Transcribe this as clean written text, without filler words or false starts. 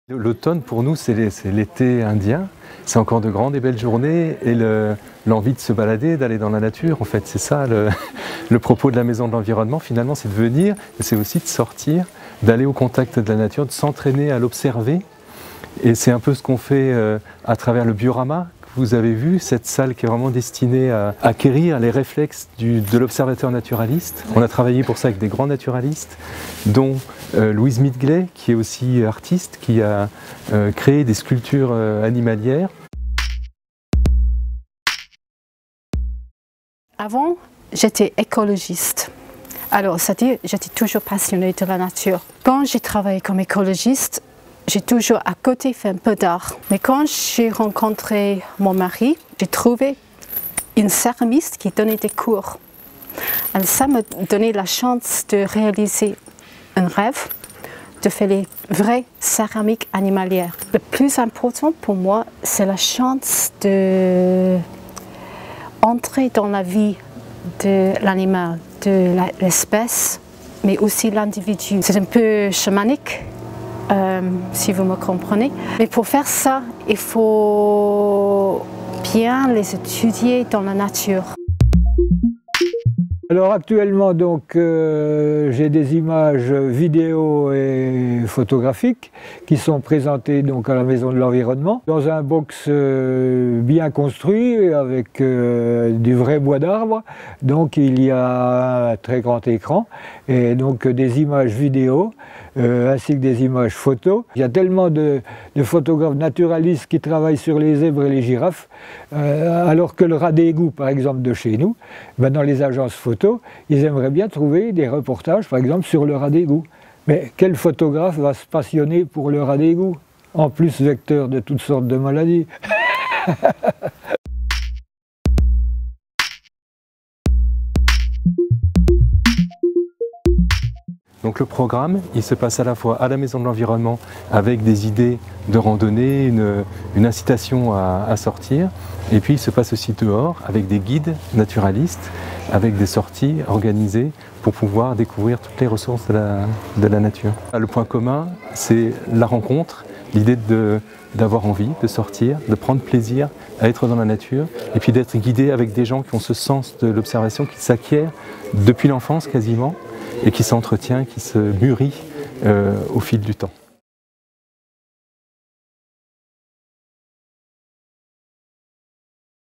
L'automne, pour nous, c'est l'été indien. C'est encore de grandes et belles journées et l'envie de se balader, d'aller dans la nature. En fait, c'est ça le propos de la Maison de l'Environnement. Finalement, c'est de venir, et c'est aussi de sortir, d'aller au contact de la nature, de s'entraîner à l'observer. Et c'est un peu ce qu'on fait à travers le Biorama. Vous avez vu cette salle qui est vraiment destinée à acquérir les réflexes de l'observateur naturaliste. On a travaillé pour ça avec des grands naturalistes, dont Louise Midgley, qui est aussi artiste, qui a créé des sculptures animalières. Avant, j'étais écologiste. Alors, c'est-à-dire, j'étais toujours passionnée de la nature. Quand j'ai travaillé comme écologiste, j'ai toujours à côté fait un peu d'art. Mais quand j'ai rencontré mon mari, j'ai trouvé une céramiste qui donnait des cours. Et ça m'a donné la chance de réaliser un rêve, de faire les vraies céramiques animalières. Le plus important pour moi, c'est la chance d'entrer dans la vie de l'animal, de l'espèce, mais aussi l'individu. C'est un peu chamanique. Si vous me comprenez. Mais pour faire ça, il faut bien les étudier dans la nature. Alors actuellement, donc, j'ai des images vidéo et photographiques qui sont présentées donc, à la Maison de l'Environnement dans un box bien construit avec du vrai bois d'arbre. Donc il y a un très grand écran et donc des images vidéo ainsi que des images photos. Il y a tellement de photographes naturalistes qui travaillent sur les zèbres et les girafes alors que le rat d'égout, par exemple, de chez nous, dans les agences photos, ils aimeraient bien trouver des reportages, par exemple, sur le rat d'égout. Mais quel photographe va se passionner pour le rat d'égout, en plus vecteur de toutes sortes de maladies? Donc le programme, il se passe à la fois à la Maison de l'Environnement avec des idées de randonnée, une incitation à sortir, et puis il se passe aussi dehors avec des guides naturalistes, avec des sorties organisées pour pouvoir découvrir toutes les ressources de la nature. Le point commun, c'est la rencontre, l'idée d'avoir envie de sortir, de prendre plaisir à être dans la nature, et puis d'être guidé avec des gens qui ont ce sens de l'observation qui s'acquiert depuis l'enfance quasiment, et qui s'entretient, qui se mûrit au fil du temps.